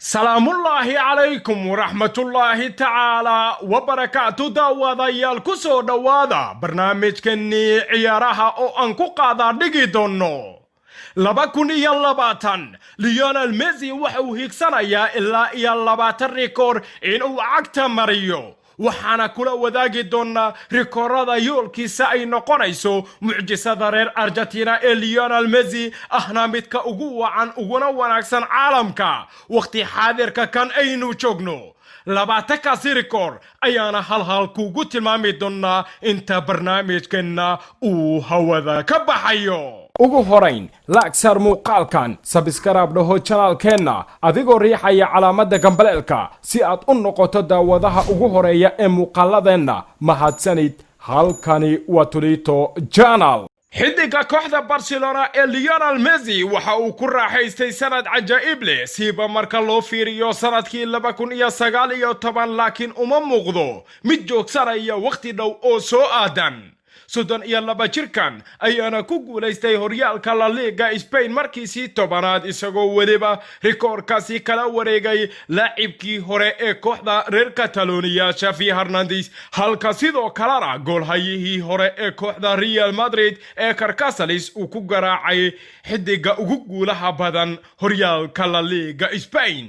سلام الله عليكم ورحمة الله تعالى وبركاته داواداyaal ku soo dhawaada barnaamijkeenii ciyaaraha oo aan ku qaada dhigi doono 2020 Lionel Messi waxa uu higsanayaa ilaa 20 rikoor inuu cagta mariyo waxaana kula wadaagi doona rikoorada yoolkiisa ay noqonayso mucjisada reer Argentina ee Lionel Messi ahna midka ugu wacan uguna wanaagsan caalamka waqti xaadirka kan aynu joogno labaatakaasi rikoor ayaana hal kugu tilmaami doona inta barnaamijkeena uu hawada ka baxayo ugu horeyn laagsar muuqaalkan subscribe dhaho channelkeena adigoo riixaya calaamada gambaleelka si aad u noqoto daawadaha ugu horeeya ee muuqaaladeena mahadsanid halkani waa Tulito Channel xidiga kooxda Barcelona ee Lionel Messi waxa uu ku raaxaystay sanad cajaa'ib leh siiba marka loo fiiriyo sanadkii 2019 laakiin uma muuqdo mid joogsanaya waqti dhow oo soo aadan Sudan iyo laba jirkan ayaana ku guuleystay horyaalka La Liga Spain markiisii tobanaad isagoo waliba rikoorkaasi kala wareegay laacibkii hore ee kooxda reer Catalonia Xavi Hernandez halka sidoo kalena goolhayihii hore ee kooxda Real Madrid ee Carcassonne uu ku garaacay xidiga ugu guulaha badan horyaalka La Liga Spain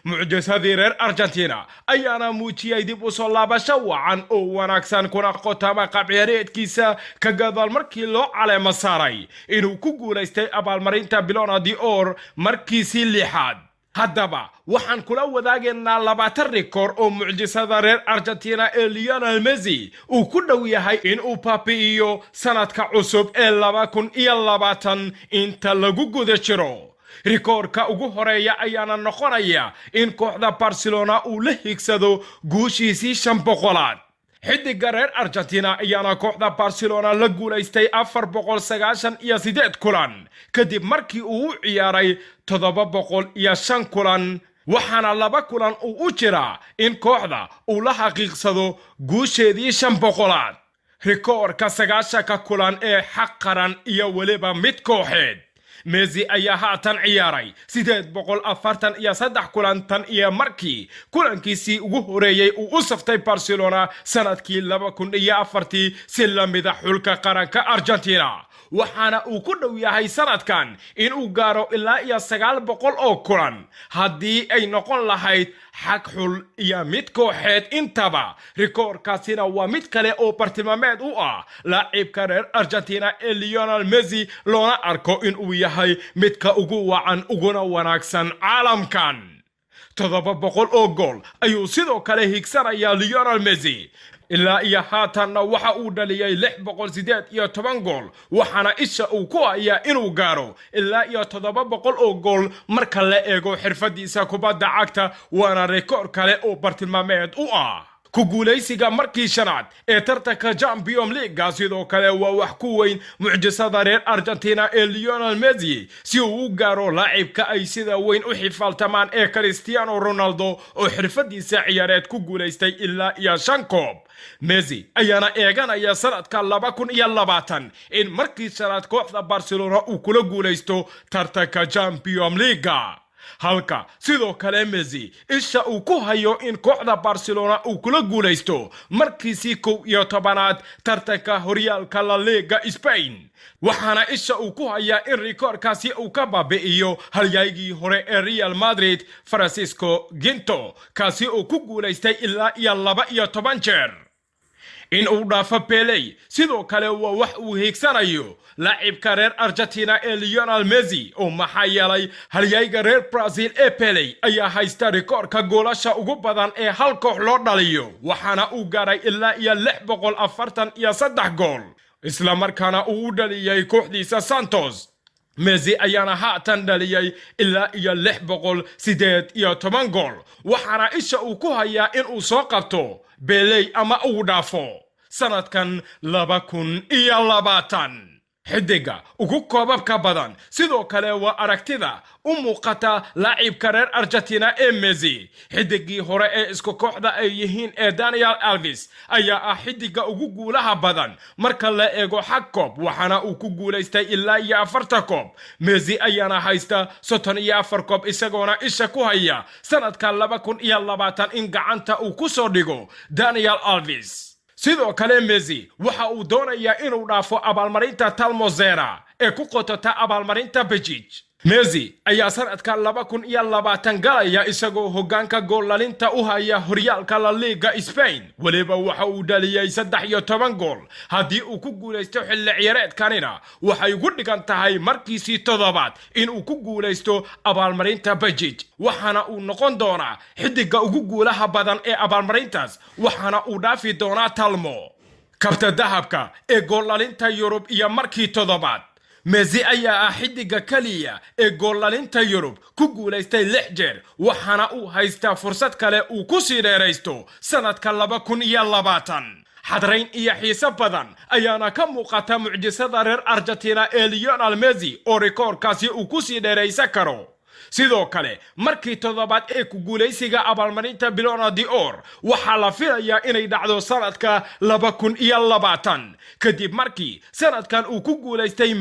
mucjisadii reer Argentina ayaana muujiyay dib u soo laabasho wacan oo wanaagsan kuna qotama qabyaareedkiisa ka gadaal markii loo caleema saaray inuu ku guuleystay abaalmarinta Ballon d'Or markiisii lixaad haddaba waxaan kula wadaagaynaa 20 rikoor oo mucjisada reer Argentina ee Lionel Messi uu ku dhow yahay in uu baabi'iyo sanadka cusub ee 2020 inta lagu guda jiro rikoorka ugu horeeya ayaana noqonaya in kooxda Barcelona uu la higsado guushiisii 500aad xidiga reer Argentina ayaana kooxda Barcelona la guuleystay 498 kulan kadib markii uu ciyaaray 705 kulan waxaana 2 kulan u jira in kooxda uu la xaqiiqsado guusheedii 500aad rikoorka 9 kulan ee xaq qaran iyo waliba mid kooxeed Messi ayaa haatan ciyaaray 843 kulan tan iyo markii kulankiisii ugu horeeyay uu u saftay Barcelona sanadkii 2004 si la mid ah xulka qaranka Argentina waxaana uu ku dhow yahay sanadkan in uu gaaro ilaa 900 oo kulan haddii ay noqon lahayd xaq xul iyo mid kooxeed intaba rikoorkaasina waa mid kale oo bartilmaameed u ah laacibka reer Argentina ee Lionel Messi loona arko in uu yahay midka ugu wacan uguna wanaagsan caalamkan 700 oo gool ayuu sidoo kale higsanayaa Lionel Messi ilaa iyo haatanna waxa uu dhaliyay 618 gool waxaana isha uu ku hayaa inuu gaaro ilaa iyo 700 oo gool marka la eego xirfadiisa kubadda cagta waana rikoor kale oo bartilmaameed u ah ku guuleysiga markii shanaad ee tartanka Champions League sidoo kale waa wax ku weyn mucjisada reer Argentina ee Lionel Messi si uu u gaaro laacibka ay sida weyn u xifaaltamaan ee Cristiano Ronaldo oo xirfadiisa ciyaareed ku guuleystay ilaa iyo 5 koob Messi ayaana eeganaya sanadka 2020 in markii shanaad kooxda Barcelona uu kula guuleysto tartanka Champions League halka sidoo kale Messi isha uu ku hayo in kooxda Barcelona uu kula guuleysto markiisii 11aad tartanka horyaalka La Liga Spain waxaana isha uu ku hayaa in rikoorkaasi uu ka baabi'iyo halyaygii hore ee Real Madrid Francisco Ginto kaasi uu ku guuleystay ilaa iyo 12 jeer in uu dhaafo Pele sidoo kale waa wax uu higsanayo laacibka reer Argentina ee Lionel Messi oo maxaa yeelay halyayga reer Brazil ee Pele ayaa haysta rikoorka goolasha ugu badan ee hal koox loo dhaliyo waxaana uu gaaray ilaa iyo 643 gool isla markaana uu u dhaliyay kooxdiisa Santos Messi ayaana haatan dhaliyay ilaa iyo 618 gool waxaana isha uu ku hayaa in uu soo qabto Pele ama uu dhaafo sanadkan 2020 xidiga ugu koobabka badan sidoo kale waa aragtida u muuqata laacibka reer Argentina ee Messi. xidigii hore ee isku kooxda ay yihiin ee Daniel Alves ayaa ah xidiga ugu guulaha badan marka la eego xag koob, waxaana uu ku guulaystay ilaa 4 koob. Messi ayaana haysta 34 koob isagoona isha ku haya sanadka 2020 in gacanta uu ku soo dhigo Daniel Alves. sidoo kale Messi waxa uu doonayaa inuu dhaafo abaalmarinta Talmozera ee ku qotota abaalmarinta Bejic. Messi ayaa sanadka 2020 galaya isagoo hoggaanka goolalinta u haya horyaalka La Liga Spain, waliba waxa uu dhaliyay 13 gool. haddii uu ku guulaysto xilli ciyaareedkanina waxay ugu dhigan tahay markiisii toddobaad inuu ku guulaysto abaalmarinta Bejic, waxaana uu noqon doonaa xidiga ugu guulaha badan ee abaalmarintaas, waxaana uu dhaafi doonaa Talmo. kabta dahabka ee goolalinta Yurub iyo markii toddobaad. Messi ayaa ah xidiga kaliya ee goolalinta Yurub ku guulaystay 6 jeer, waxaana uu haystaa fursad kale uu ku sii dheeraysto sanadka 2020. xadrayn iyo xiiso badan ayaana ka muuqata mucjisada reer Argentina ee Lionel Messi oo rikoorkaasi uu ku sii dheeraysan karo. sidoo kale markii toddobaad ee ku guulaysiga abaalmarinta Ballon d'Or waxaa la filayaa inay dhacdo sanadka 2020 kadib markii sanadkan uu ku guulaystay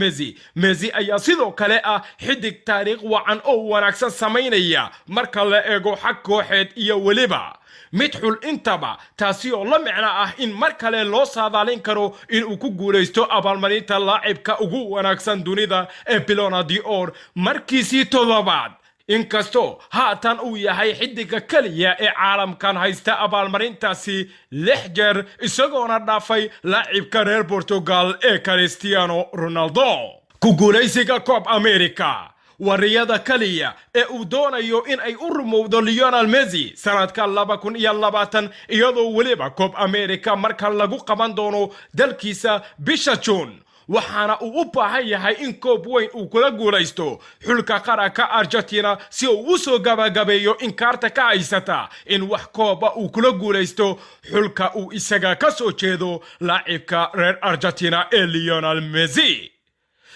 Messi ayaa sidoo kale ah xidig taariikh wacan oo wanaagsan sameynaya marka la eego xag kooxeed iyo waliba mid xul intaba, taasi oo la micno ah in mar kale loo saadaalin karo in uu ku guulaysto abaalmarinta laacibka ugu wanaagsan dunida ee Ballon d'Or markiisii toddobaad. inkastoo haatan uu yahay xidiga kaliya ee caalamkan haysta abaalmarintaasi 6 jeer isagoona dhaafay laacibka reer Portugal ee Cristiano Ronaldo. ku guulaysiga Copa America wariyada kaliya ee uu doonayo in ay u rumowdo Lionel Messi sanadka 2020 iyadoo waliba Copa America marka lagu qaban doono dalkiisa bisha June, waxaana uu u baahan yahay in koob weyn uu kula guulaysto xulka qaranka Argentina si uu u soo gabagabeeyo in kaarta ka haysata in wax kooba uu kula guulaysto xulka uu isaga ka soo jeedo laacibka reer Argentina ee Lionel Messi.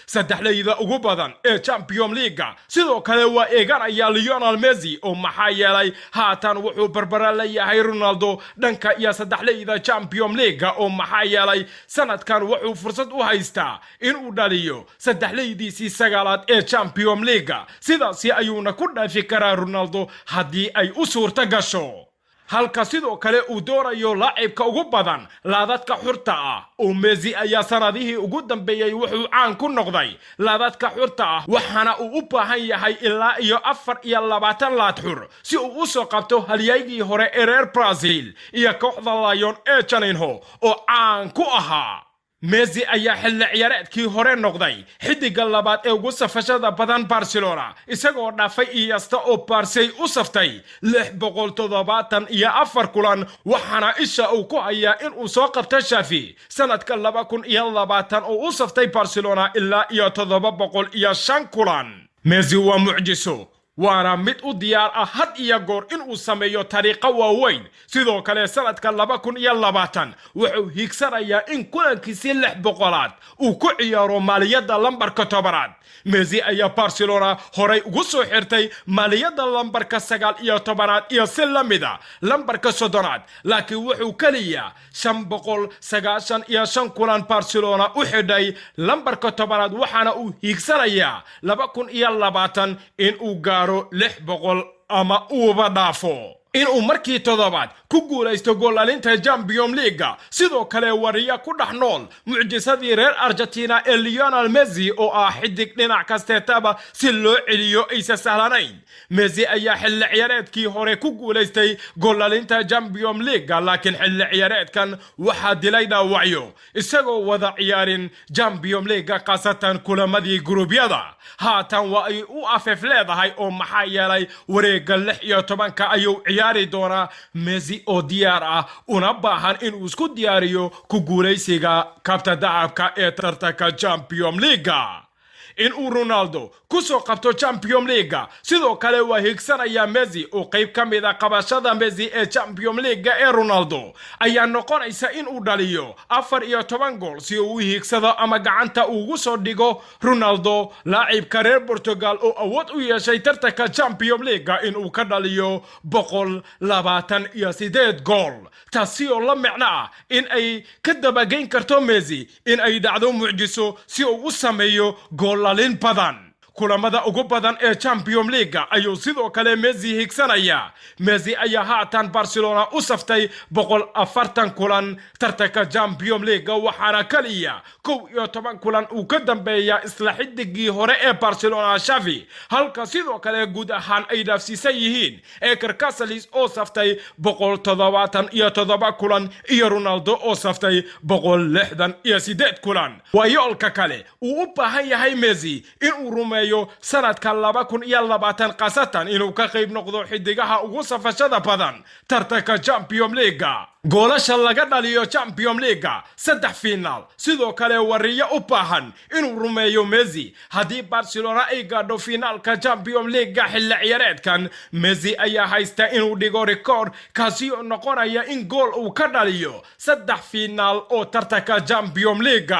saddexleyda ugu badan ee Champions League sidoo kale waa eeganaya Lionel Messi oo maxaa yeelay haatan wuxuu barbara la yahay Ronaldo dhanka iyo saddexleyda Champions League oo maxaa yeelay sanadkan wuxuu fursad u haystaa in uu dhaliyo saddexleydiisii sagaalaad ee Champions League, sidaasi ayuuna ku dhaafi karaa Ronaldo haddii ay u suurta gasho. halka sidoo kale uu doonayo laacibka ugu badan laadadka xurta ah oo Messi ayaa sanadihii ugu dambeeyay wuxuu caan ku noqday laadadka xurta ah, waxaana uu u baahan yahay ilaa 24 laad xur si uu u soo qabto halyaygii hore ee reer Brazil iyo kooxda Lyon ee Janinho oo caan ku ahaa. Messi ayaa xilli ciyaareedkii hore noqday xidiga labaad ee ugu safashada badan Barcelona isagoo dhaafay Iniesta oo Barca u saftay 674 kulan, waxaana isha uu ku hayaa in uu soo qabto Xavi sanadka 2020 oo u saftay Barcelona ilaa 705 kulan. Messi waa mucjiso, waana mid u diyaar ah had iyo goor in uu sameeyo tariiqo waaweyn. sidoo kale sanadka 2020 wuxuu hiigsanayaa in kulankiisii 600aad uu ku ciyaaro maaliyadda lambarka 10aad. Messi ayaa Barcelona horay ugu soo xirtay maaliyadda lambarka 19aad iyo si lamida lambarka 30aad, laakiin wuxuu kaliya 595 kulan Barcelona u xidhay lambarka 10aad, waxaana uu hiigsanayaa 2020 in uu gaaro 600 ama uuba dhaafo in uu markii toddobaad ku guulaysto goolalinta Champions League. sidoo kale wariya ku dhex nool mucjisadii reer Argentina ee Lionel Messi oo ah xidig dhinac kasteetaba si loo celiyo aysa sahlanayn. Messi ayaa xilli ciyaareedkii hore ku guulaystay goolalinta Champions League, laakiin xilli ciyaareedkan waxaa dilay dhaawacyo isagoo wada ciyaarin Champions League qaasatan kulamadii gruubyada. haatan waa ay u afef leedahay oo maxaa yeelay wareegga 16 ayuu ciyaari doonaa Messi oo diyaar ah una baahan in uu isku diyaariyo ku guulaysiga kabta dahabka ee tartanka Champions League. in uu Ronaldo kusoo qabto Champions League sidoo kale waa higsanaya Messi oo qayb ka mid ah qabashada Messi ee Champions League ee Ronaldo ayaa noqonaysa in uu dhaliyo 14 gool si uu higsado ama gacanta ugu soo dhigo Ronaldo laacibka reer Portugal oo awood u yeeshay tartanka Champions League in uu ka dhaliyo 128 gool taasi oo la macno ah in ay ka dabageyn karto Messi in ay dhacdo mucjiso si uu u sameeyo goolalin badan kulamada ugu badan ee Champions League ayuu sidoo kale Messi higsanaya Messi ayaa haatan Barcelona u saftay 140 kulan tartanka Champions League waxaana kaliya 11 kulan uu ka dambeeya isla xidigii hore ee Barcelona Xavi halka sidoo kale guud ahaan ay dhaafsiisan yihiin ee Casillas oo saftay 177 kulan iyo Ronaldo oo saftay 168 kulan wayoolka kale uu u baahan yahay Messi in uu rumeeyo sanadka 2020 qasatan inuu ka qayb noqdo xidigaha ugu safashada badan tartanka Champions League goolasha laga dhaliyo Champions League 3 final sidoo kale wariyo u baahan inuu rumeeyo Messi hadii Barcelona ay gaadho finalka Champions League xilli ciyaareedkan Messi ayaa haysta inuu dhigo record kaasi oo noqonaya in gool uu ka dhaliyo 3 final oo tartanka Champions League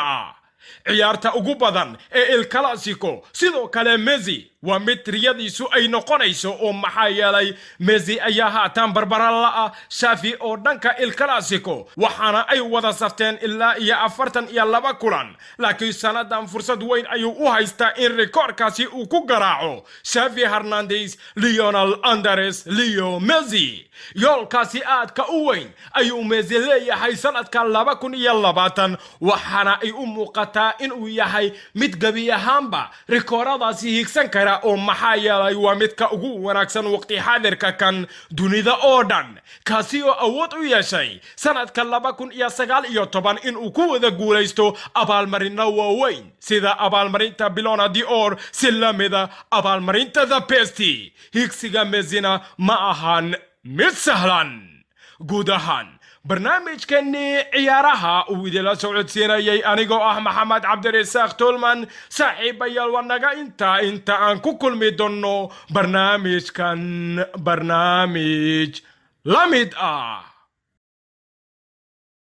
ciyaarta ugu badan ee El Clasico sidoo kale Messi waa mid riyadiisu ay noqonayso oo maxaa yeelay Messi ayaa haatan barbara la Xavi oo dhanka El Clasico waxaana ay wada safteen ilaa iyo 42 kulan laakiin sanadan fursad weyn ayuu u haystaa in rekordkaasi uu ku garaaco Xavi Hernandez Lionel Andres Leo Messi yoolkaasi aadka u weyn ayuu Messi leeyahay sanadka 2020 waxaana ay u muuqataa in uu yahay mid gabi ahaanba rekooradaasi higsan kara oo maxaa yeelay waa midka ugu wanaagsan waqti xaadirka kan dunida oo dhan kaasi oo awood u yeeshay sanadka 2019 in uu ku wada guuleysto abaalmarinno waaweyn sida abaalmarinta Ballon d'Or si la mida abaalmarinta The Best higsiga Messina ma ahan mid sahlan guud ahaan barnaamijkani ciyaaraha uu idila socodsiinayay anigoo ah Maxamed Cabdirasaaq Tolman saaxiibayaal wanaga inta aan ku kulmi doono barnaamij la mid ah